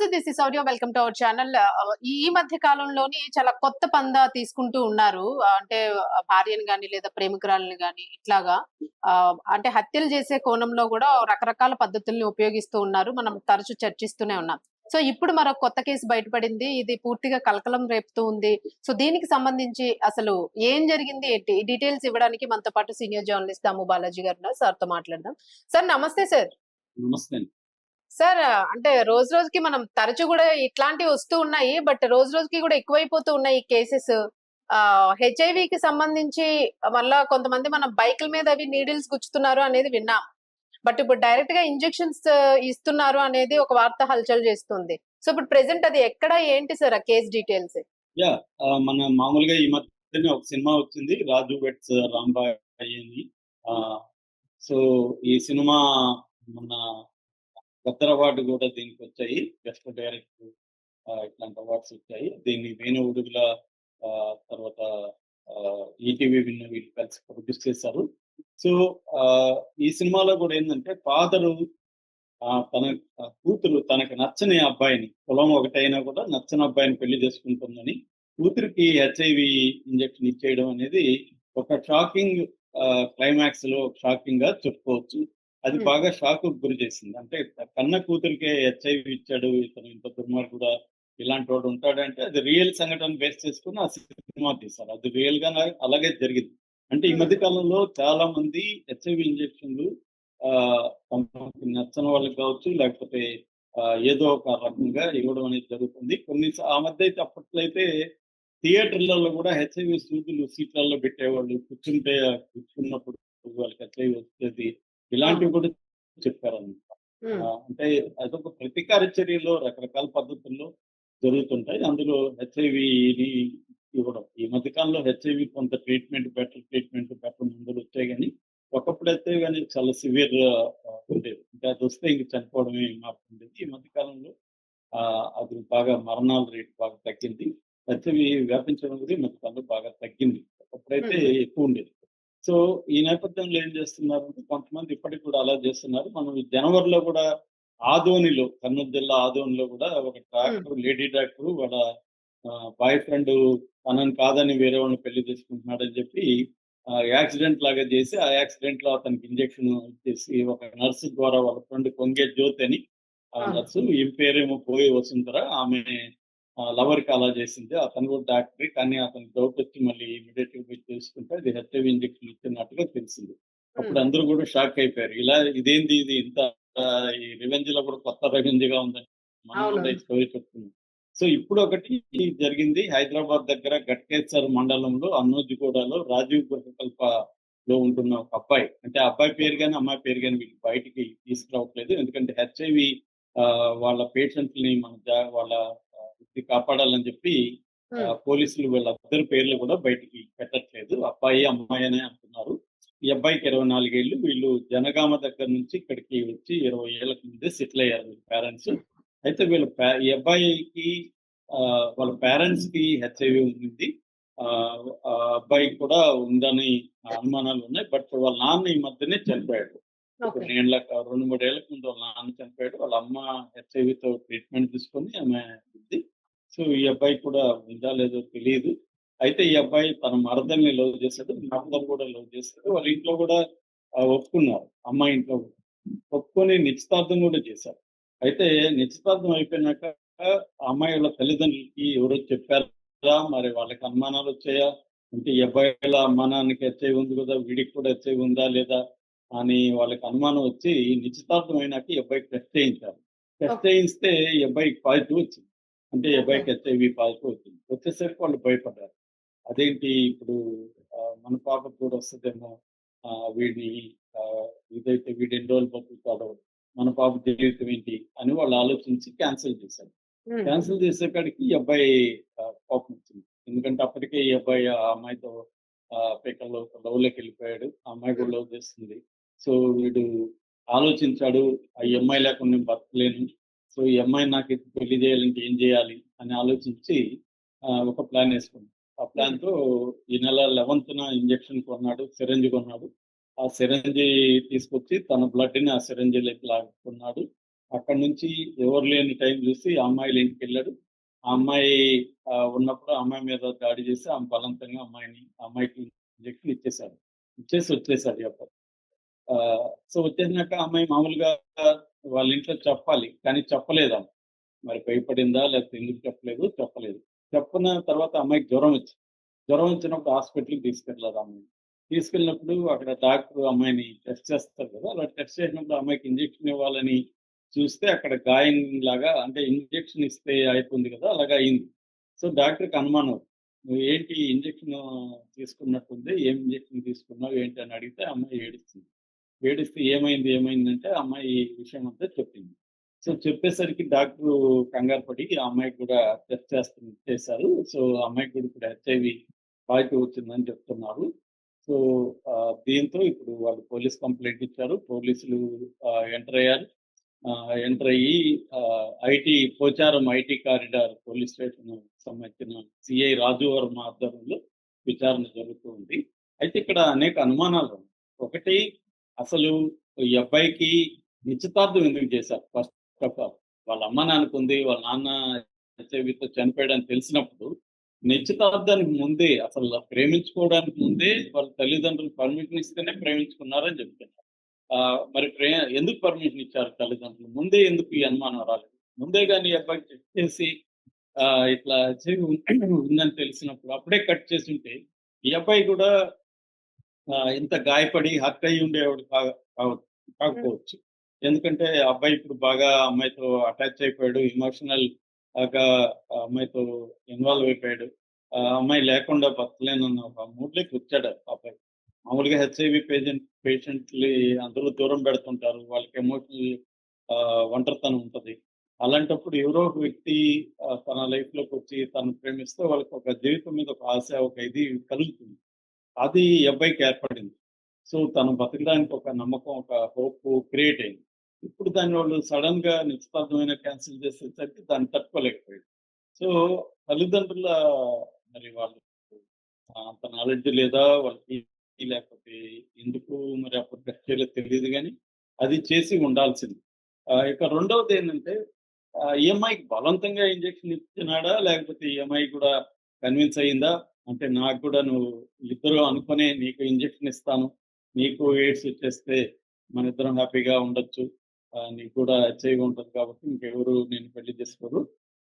నమస్తే, this is Shaurya. Welcome to our channel. ఈ ఈ మధ్య కాలంలోని చాలా కొత్త పందా తీసుకుంటూ ఉన్నారు. అంటే భార్యని గాని లేదా ప్రేమికురాలిని గాని ఇట్లాగా అంటే హత్యలు చేసే కోణంలో కూడా రకరకాల పద్ధతుల్ని ఉపయోగిస్తూ ఉన్నారు. మనం తరచూ చర్చిస్తూనే ఉన్నాం. సో ఇప్పుడు మరో కొత్త కేసు బయటపడింది. ఇది పూర్తిగా కలకలం రేపుతూ ఉంది. సో దీనికి సంబంధించి అసలు ఏం జరిగింది ఏంటి ఈ డీటెయిల్స్ ఇవ్వడానికి మనతో పాటు సీనియర్ జర్నలిస్ట్ దాము బాలాజీ గారు ఉన్నారు. సార్తో మాట్లాడదాం. సార్ నమస్తే సార్. నమస్తే అండి. సార్ అంటే రోజు రోజుకి మనం తరచూ కూడా ఇట్లాంటివి వస్తూ ఉన్నాయి. బట్ రోజు రోజుకి కూడా ఎక్కువైపోతూ ఉన్నాయి ఈ కేసెస్. హెచ్ఐవికి సంబంధించి మళ్ళా కొంతమంది మన బైకుల మీద అవి నీడిల్స్ గుచ్చుతున్నారు అనేది విన్నాం. బట్ ఇప్పుడు డైరెక్ట్ గా ఇంజెక్షన్స్ ఇస్తున్నారు అనేది ఒక వార్త హల్చల్ చేస్తుంది. సో ఇప్పుడు ప్రెసెంట్ అది ఎక్కడ ఏంటి సార్ ఆ కేస్ డీటెయిల్స్? యా మన మామూలుగా ఈ మధ్యనే ఒక సినిమా వచ్చింది, రాజు వెట్స్ రాంబాయ్ అని. సో ఈ సినిమా మన గద్దర్ అవార్డు కూడా దీనికి వచ్చాయి. బెస్ట్ డైరెక్టర్ ఇట్లాంటి అవార్డ్స్ వచ్చాయి. దీన్ని వేణు ఉడుగుల తర్వాత ఈటీవీ విన్న వీళ్ళు కలిసి ప్రొడ్యూస్ చేశారు. సో ఈ సినిమాలో కూడా ఏంటంటే ఫాదరు తన కూతురు తనకు నచ్చని అబ్బాయిని, కులం ఒకటైనా కూడా నచ్చని అబ్బాయిని పెళ్లి చేసుకుంటుందని కూతురికి హెచ్ఐవి ఇంజెక్షన్ ఇచ్చేయడం అనేది ఒక షాకింగ్ క్లైమాక్స్ లో షాకింగ్ గా చెప్పుకోవచ్చు. అది బాగా షాక్ గురి చేసింది. అంటే కన్న కూతురికే హెచ్ఐవి ఇచ్చాడు ఇతను, ఇంత దుర్మార్గుడా, ఇలాంటి వాడు ఉంటాడంటే అది రియల్ సంఘటన బేస్ చేసుకుని ఆ సినిమా తీశారు. అది రియల్ గా అలాగే జరిగింది. అంటే ఈ మధ్య కాలంలో చాలా మంది హెచ్ఐవి ఇంజెక్షన్లు తమకు నచ్చని వాళ్ళకి కావచ్చు, లేకపోతే ఏదో ఒక రకంగా ఇవ్వడం అనేది జరుగుతుంది. ఆ మధ్య అయితే అప్పట్లో అయితే థియేటర్లలో కూడా హెచ్ఐవి సూదులు సీట్లలో పెట్టేవాళ్ళు, కూర్చున్నప్పుడు వాళ్ళకి హెచ్ఐవి వచ్చేది, ఇలాంటివి కూడా చెప్పారన్నమాట. అంటే అదొక ప్రతీకార చర్యలో రకరకాల పద్ధతుల్లో జరుగుతుంటాయి. అందులో హెచ్ఐవిని ఇవ్వడం. ఈ మధ్యకాలంలో హెచ్ఐవి కొంత బెటర్ ట్రీట్మెంట్, బెటర్ మందులు వచ్చాయి. కానీ ఒకప్పుడైతే కానీ చాలా సివియర్ ఉండేది. ఇంకా అది వస్తే ఇంక చనిపోవడమే మార్పు ఉండేది. ఈ మధ్యకాలంలో అది బాగా మరణాల రేటు బాగా తగ్గింది. హెచ్ఐవి వ్యాపించడం కూడా ఈ మధ్యకాలంలో బాగా తగ్గింది. ఒకప్పుడైతే ఎక్కువ ఉండేది. సో ఈ నేపథ్యంలో ఏం చేస్తున్నారంటే కొంతమంది ఇప్పటికి కూడా అలా చేస్తున్నారు. మనం జనవరిలో కూడా ఆదోనిలో, కర్నూలు జిల్లా ఆదోనిలో కూడా ఒక డాక్టర్, లేడీ డాక్టర్ వాళ్ళ బాయ్ ఫ్రెండ్ తనని కాదని వేరే వాళ్ళని పెళ్లి చేసుకుంటున్నాడని చెప్పి యాక్సిడెంట్ లాగా చేసి, ఆ యాక్సిడెంట్ లో అతనికి ఇంజెక్షన్ ఇచ్చేసి ఒక నర్సు ద్వారా వాళ్ళ ఫ్రెండ్ కొంగే జ్యోతి అని ఆ నర్సు, ఈ పేరేమో పోయి వసుంధర, ఆమె లవర్ కి అలా చేసింది. అతను కూడా డాక్టరే, కానీ అతనికి డౌట్ వచ్చి మళ్ళీ ఇమీడియట్ గా చూసుకుంటే అది హెచ్ఐవి ఇంజెక్షన్ ఇచ్చినట్టుగా తెలిసింది. అప్పుడు అందరూ కూడా షాక్ అయిపోయారు. ఇదేంది ఇది ఇంత ఈ రివెంజ్ లో కూడా కొత్త రివెంజ్ గా ఉందని మనం కూడా స్టోరీ చెప్తున్నాం. సో ఇప్పుడు ఒకటి జరిగింది హైదరాబాద్ దగ్గర గట్కేసర్ మండలంలో అన్నోజిగూడలో రాజీవ్ గృహకల్పలో ఉంటున్న ఒక అబ్బాయి. అంటే అబ్బాయి పేరు కానీ అమ్మాయి పేరు కానీ వీళ్ళు బయటికి తీసుకురావట్లేదు. ఎందుకంటే హెచ్ఐవి వాళ్ళ పేషెంట్ని వాళ్ళ కాపాడాలని చెప్పి పోలీసులు వీళ్ళందరి పేర్లు కూడా బయటికి పెట్టట్లేదు. అబ్బాయి అమ్మాయి అనే అంటున్నారు. ఈ అబ్బాయికి 24 ఏళ్ళు. వీళ్ళు జనగామ దగ్గర నుంచి ఇక్కడికి వచ్చి 20 ఏళ్లకు ముందే సెటిల్ అయ్యారు వీళ్ళ పేరెంట్స్. అయితే ఈ అబ్బాయికి వాళ్ళ పేరెంట్స్ కి హెచ్ఐవి ఉంది. అబ్బాయికి కూడా ఉందని అనుమానాలు ఉన్నాయి. బట్ వాళ్ళ నాన్న ఈ మధ్యనే చనిపోయాడు. 2-3 ఏళ్ల ముందు వాళ్ళ నాన్న చనిపోయాడు. వాళ్ళ అమ్మ హెచ్ఐవితో ట్రీట్మెంట్ తీసుకొని ఆమె ఉంది. సో ఈ అబ్బాయి కూడా ఉందా లేదో తెలియదు. అయితే ఈ అబ్బాయి తన మరదల్ని లవ్ చేశాడు, మరదలు కూడా లవ్ చేశాడు. వాళ్ళ ఇంట్లో కూడా ఒప్పుకున్నారు. అమ్మాయి ఇంట్లో ఒప్పుకొని నిశ్చితార్థం కూడా చేశారు. అయితే నిశ్చితార్థం అయిపోయినాక అమ్మాయి వాళ్ళ తల్లిదండ్రులకి ఎవరో చెప్పారా, మరి వాళ్ళకి అనుమానాలు వచ్చాయా, అంటే ఈ అబ్బాయిల అమ్మానానికి హెచ్ఐవి ఉంది కదా, వీడికి కూడా హెచ్ఐవి ఉందా లేదా అని వాళ్ళకి అనుమానం వచ్చి నిశ్చితార్థం అయినాక ఈ అబ్బాయికి టెస్ట్ చేయించారు. టెస్ట్ చేయిస్తే ఈ అబ్బాయికి పాజిటివ్ వచ్చింది. అంటే ఈ అబ్బాయికి హెచ్ఐవి పాజిటివ్ వచ్చింది. వచ్చేసరికి వాళ్ళు భయపడ్డారు. అదేంటి ఇప్పుడు మన పాపకు కూడా వస్తుందేమో, వీడిని ఇదైతే వీడి ఎన్ని రోజులు బతుకుతాడో, మన పాప జీవితం ఏంటి అని వాళ్ళు ఆలోచించి క్యాన్సిల్ చేశారు. క్యాన్సిల్ చేసేకాడికి ఈ అబ్బాయి కోపం వచ్చింది. ఎందుకంటే అప్పటికే ఈ అబ్బాయి ఆ అమ్మాయితో పికల్లో లవ్లోకి వెళ్ళిపోయాడు. ఆ అమ్మాయి కూడా లవ్ చేస్తుంది. సో వీడు ఆలోచించాడు, ఈ అమ్మాయి లేకుండా నేను బతకలేను, సో ఈ అమ్మాయిని నాకు పెళ్లి చేయాలంటే ఏం చేయాలి అని ఆలోచించి ఒక ప్లాన్ వేసుకున్నాడు. ఆ ప్లాన్ తో ఈ నెల 11న ఇంజెక్షన్ కొన్నాడు, సిరంజి కొన్నాడు. ఆ సిరంజి తీసుకొచ్చి తన బ్లడ్ ని ఆ సిరంజిలోకి లాక్కున్నాడు. అక్కడి నుంచి ఎవరు లేని టైం చూసి ఆ అమ్మాయిల ఇంటికి వెళ్ళాడు. ఆ అమ్మాయి ఉన్నప్పుడు ఆ అమ్మాయి మీద దాడి చేసి ఆమె బలవంతంగా అమ్మాయికి ఇంజెక్షన్ ఇచ్చేసాడు. ఇచ్చేసి వచ్చేసాడు ఈ అబ్బాయి. సో వచ్చేసినాక ఆ అమ్మాయి మామూలుగా వాళ్ళ ఇంట్లో చెప్పాలి. కానీ చెప్పలేదామె. మరి భయపడిందా? లేకపోతే ఎందుకు చెప్పలేదు. చెప్పన తర్వాత అమ్మాయికి జ్వరం వచ్చింది. జ్వరం వచ్చినప్పుడు హాస్పిటల్‌కి తీసుకెళ్లారు అమ్మాయిని. తీసుకెళ్ళినప్పుడు అక్కడ డాక్టర్ అమ్మాయిని టెస్ట్ చేస్తారు కదా! అలా టెస్ట్ చేసినప్పుడు అమ్మాయికి ఇంజెక్షన్ ఇవ్వాలని చూస్తే అక్కడ గాయంలాగా అంటే ఇంజెక్షన్ ఇస్తే అయితుంది కదా! అలాగా అయింది. సో డాక్టర్‌కి అనుమానం. "నువ్వు ఏంటి ఇంజెక్షన్ తీసుకున్నట్టుంది. ఏం ఇంజెక్షన్ తీసుకున్నావు? ఏంటి?" అని అడిగితే ఆ అమ్మాయి ఏడుస్తుంది. ఏడిస్తే ఏమైందంటే ఆ అమ్మాయి ఈ విషయం అంతా చెప్పింది. సో చెప్పేసరికి డాక్టరు కంగారు పడి ఆ అమ్మాయికి కూడా టెస్ట్ చేశారు. సో ఆ అమ్మాయికి కూడా ఇప్పుడు హెచ్ఐవి పాజిటివ్ వచ్చిందని చెప్తున్నారు. సో దీంతో ఇప్పుడు వాళ్ళు పోలీస్ కంప్లెయింట్ ఇచ్చారు. పోలీసులు ఎంటర్ అయ్యారు. ఎంటర్ అయ్యి Pocharam IT corridor police station సంబంధించిన సిఐ రాజు వర్మ ఆధ్వర్యంలో విచారణ జరుగుతూ ఉంది. అయితే ఇక్కడ అనేక అనుమానాలు ఉన్నాయి. ఒకటి అసలు ఈ అబ్బాయికి నిశ్చితార్థం ఎందుకు చేశారు? First of all. వాళ్ళ అమ్మ నాన్నకుంది. వాళ్ళ నాన్న హెచ్ఐవితో చనిపోయాడని తెలిసినప్పుడు నిశ్చితార్థానికి ముందే అసలు ప్రేమించుకోవడానికి ముందే వాళ్ళ తల్లిదండ్రులు పర్మిషన్ ఇస్తేనే ప్రేమించుకున్నారని చెప్తున్నారు. మరి ఎందుకు పర్మిషన్ ఇచ్చారు తల్లిదండ్రులు? ముందే ఎందుకు ఈ అనుమానం రాలేదు? ముందే గాని ఈ అబ్బాయికి చెక్ చేసి ఇట్లా హెచ్ఐవి ఉందని తెలిసినప్పుడు అప్పుడే కట్ చేసుంటే ఈ అబ్బాయి కూడా ఇంత గాయపడి హర్ట్ అయ్యి ఉండేవాడు హ్మ్. కాకపోవచ్చు. ఎందుకంటే ఆ అబ్బాయి ఇప్పుడు బాగా అమ్మాయితో అటాచ్ అయిపోయాడు. ఎమోషనల్ గా ఆ అమ్మాయితో ఇన్వాల్వ్ అయిపోయాడు. ఆ అమ్మాయి లేకుండా బతకలేనన్న ఒక మూడ్‌లోకి వచ్చాడు ఆ అబ్బాయి. మామూలుగా హెచ్ఐవి పేషెంట్‌ని అందరూ దూరం పెడుతుంటారు. వాళ్ళకి ఎమోషనల్ ఒంటరితనం ఉంటది. అలాంటప్పుడు ఎవరో ఒక వ్యక్తి తన లైఫ్‌లోకొచ్చి తనను ప్రేమిస్తే వాళ్ళకి ఒక జీవితం మీద ఒక ఆశ, ఒక ఇది కలుగుతుంది. అది ఈ అబ్బాయికి ఏర్పడింది. సో, తను బతకడానికి ఒక నమ్మకం, ఒక హోప్ క్రియేట్ అయింది. ఇప్పుడు దాన్ని వాళ్ళు సడెన్‌గా నిశ్చితార్థమైన క్యాన్సెల్ చేసేసరికి దాన్ని తట్టుకోలేకపోయాడు. సో, తల్లిదండ్రుల మరి వాళ్ళు అంత నాలెడ్జ్ లేదా వాళ్ళకి లేకపోతే ఎందుకు మరి అప్పుడు టెస్ట్ చేయలేదో తెలీదు గానీ, అది చేసి ఉండాల్సింది. ఇక రెండవదేంటంటే ఈఎంఐకి బలవంతంగా ఇంజెక్షన్ ఇచ్చినాడా? లేకపోతే ఈఎంఐ కూడా కన్విన్స్ అయిందా? అంటే నాకు కూడా నువ్వు ఇద్దరు అనుకుని నీకు ఇంజెక్షన్ ఇస్తాను. నీకు ఎయిడ్స్ వచ్చేస్తే మనిద్దరం హ్యాపీగా ఉండొచ్చు. నీకు కూడా హెచ్ఐవి ఉంటది కాబట్టి ఇంకెవరు నిన్ను పెళ్లి చేసుకోరు.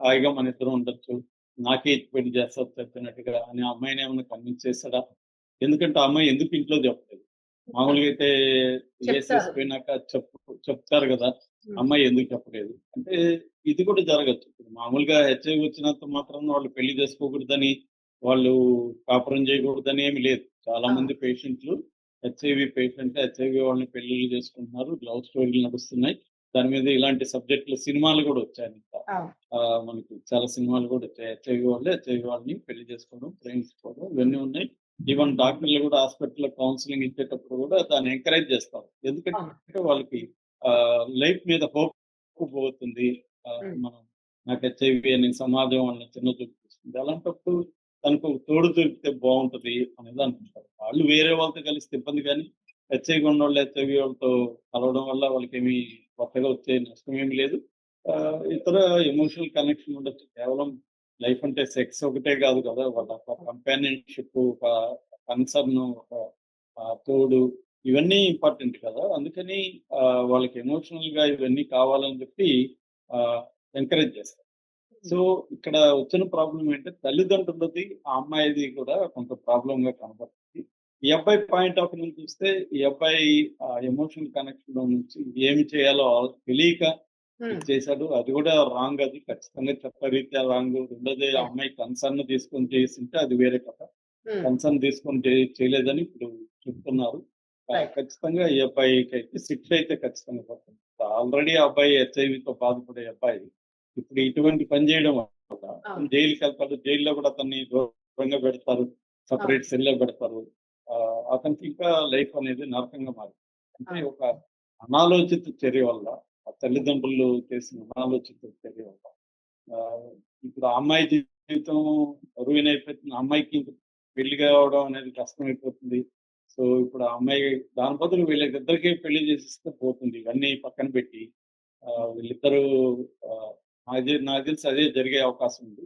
హాయిగా మనిద్దరం ఉండొచ్చు. నాకే ఇచ్చి పెళ్లి చేస్తారు చచ్చినట్టుగా అని ఆ అమ్మాయిని ఏమన్నా కన్విన్స్ చేసాడా? ఎందుకంటే ఆ అమ్మాయి ఎందుకు ఇంట్లో చెప్పలేదు. ఓకే. మామూలుగా అయితే చెప్తారు. ఏసేసిపోయినాక చెప్తారు గదా! హ్మ్. అమ్మాయి ఎందుకు చెప్పలేదు? అంటే ఇది కూడా జరగొచ్చు. ఇప్పుడు మామూలుగా హెచ్ఐవి వచ్చినంత మాత్రాన వాళ్ళు పెళ్లి చేసుకోకూడదని, వాళ్ళు కాపురం చేయకూడదని ఏమి లేదు. చాలా అవును. మంది పేషెంట్‌లు హెచ్ఐవి వాళ్ళని పెళ్లిళ్ళు చేసుకుంటున్నారు. లవ్ స్టోరీలు నడుస్తున్నాయి. దాని మీద ఇలాంటి సబ్జెక్ట్‌లు సినిమాలు కూడా వచ్చాయింకా. అవును. మనకి చాలా సినిమాలు కూడా వచ్చాయి. హెచ్ఐవి వాళ్ళని పెళ్లి చేసుకోవడం, ప్రేమించుకోవడం ఇవన్నీ ఉన్నాయి. ఈవెన్ డాక్టర్లు కూడా హాస్పిటల్‌లో కౌన్సెలింగ్ ఇచ్చేటప్పుడు కూడా దాన్ని ఎంకరేజ్ చేస్తారు. అవును. ఎందుకంటే వాళ్ళకి లైఫ్ మీద హోప్ పోతుంది. హ్మ్. మనం నాకు హెచ్ఐవి అని సమాజం వాళ్ళని చిన్న చూపు చూస్తుంది. అలాంటప్పుడు తనకు ఒక తోడు దొరికితే బావుంటది అనేది అనుకుంటారు. వాళ్ళు వేరే వాళ్ళతో కలిస్తే ఇబ్బంది గానీ, హెచ్ఐవి ఉన్నోళ్ళు హెచ్ఐవి వాళ్ళతో కలవడం వల్ల వాళ్ళకేమి కొత్తగా వచ్చే నష్టమేమి లేదు. ఇతర ఎమోషనల్ కనెక్షన్ ఉండొచ్చు. కేవలం లైఫ్ అంటే సెక్స్ ఒకటే కాదు కదా! వాళ్ళ ఒక కంపానియన్‌షిప్, ఒక కన్సర్న్, ఒక తోడు ఇవన్నీ ఇంపార్టెంట్ కదా! అందుకని వాళ్ళకి ఎమోషనల్‌గా ఇవన్నీ కావాలని చెప్పి ఆహ్, ఎంకరేజ్ చేస్తారు. హ్మ్. సో, ఇక్కడ వచ్చిన ప్రాబ్లమ్ ఏంటంటే తల్లిదండ్రులది, ఆ అమ్మాయిది కూడా కొంత ప్రాబ్లమ్‌గా కనపడుతుంది. ఈ అబ్బాయి పాయింట్ ఆఫ్ వ్యూ నుంచి చూస్తే ఈ అబ్బాయి ఎమోషనల్ కనెక్షన్‌లో నుంచి ఏమి చేయాలో తెలియక హ్మ్. ఇది చేశాడు. అది కూడా రాంగ్ అది. ఖచ్చితంగా చట్టరీత్యా రాంగ్. రెండోది ఆ యెస్. అమ్మాయి కన్సర్న్ తీసుకొని చేసుంటే అది వేరే కథ. హ్మ్. కన్సర్న్ తీసుకొని చేయలేదని ఇప్పుడు చెప్తున్నారు. రైట్. ఖచ్చితంగా ఈ అబ్బాయికైతే శిక్ష అయితే ఖచ్చితంగా పడుతుంది. ఆల్రెడీ ఆ అబ్బాయి హెచ్ఐవితో బాధపడే అబ్బాయి. ఇప్పుడు ఇటువంటి పని చేయడం వల్ల అవును. జైలుకెళ్తాడు. జైల్‌లో కూడా అతన్ని దూరంగా పెడతారు. అవును. సెపరేట్ సెల్‌లో పెడతారు. అతనికి ఇంకా లైఫ్ అనేది నరకంగా మారింది. అంటే అవును. ఒక అనాలోచిత చర్య వల్ల, ఆ తల్లిదండ్రులు చేసిన అనాలోచిత చర్య వల్ల ఆహ్, ఇప్పుడు ఆ అమ్మాయి జీవితం రూయిన్ అయిపోతుంది. ఆ అమ్మాయికి ఇంక పెళ్లి కావడం అనేది కష్టమైపోతుంది. సో, ఇప్పుడు ఆ అమ్మాయి దాని బదులు వీళ్ళకిద్దరికీ పెళ్లి చేసేస్తే పోతుంది. ఇవన్నీ పక్కన పెట్టి వీళ్ళిద్దరూ నాకు తెలిసి అదే జరిగే అవకాశం ఉంది.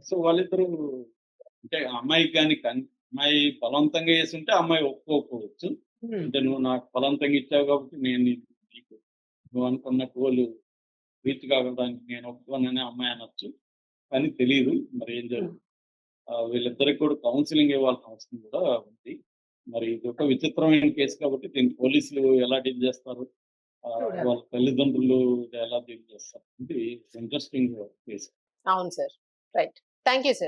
సో వాళ్ళిద్దరూ అంటే అమ్మాయికి గాని అమ్మాయి బలవంతంగా చేసుంటే అమ్మాయి ఒప్పుకోకపోవచ్చు. అంటే నువ్వు నాకు బలవంతంగా ఇచ్చావు కాబట్టి నేను నీకు నువ్వు అనుకున్న గోల్ రీచ్ కావడానికి నేను ఒప్పుకోనని అమ్మాయి అనొచ్చు. కానీ తెలీదు మరి ఏం జరుగుతుంది. వీళ్ళిద్దరికి కూడా కౌన్సిలింగ్ ఇవ్వాల్సిన అవసరం కూడా ఉంది. మరి ఇదొక విచిత్రమైన కేసు కాబట్టి దీన్ని పోలీసులు ఎలా డీల్ చేస్తారు? చూడాలి. వాళ్ళ తల్లిదండ్రులు ఎలా డీల్ చేస్తారు? ఇది ఇంట్రెస్టింగ్ కేసు. అవును sir. Right. Thank you sir.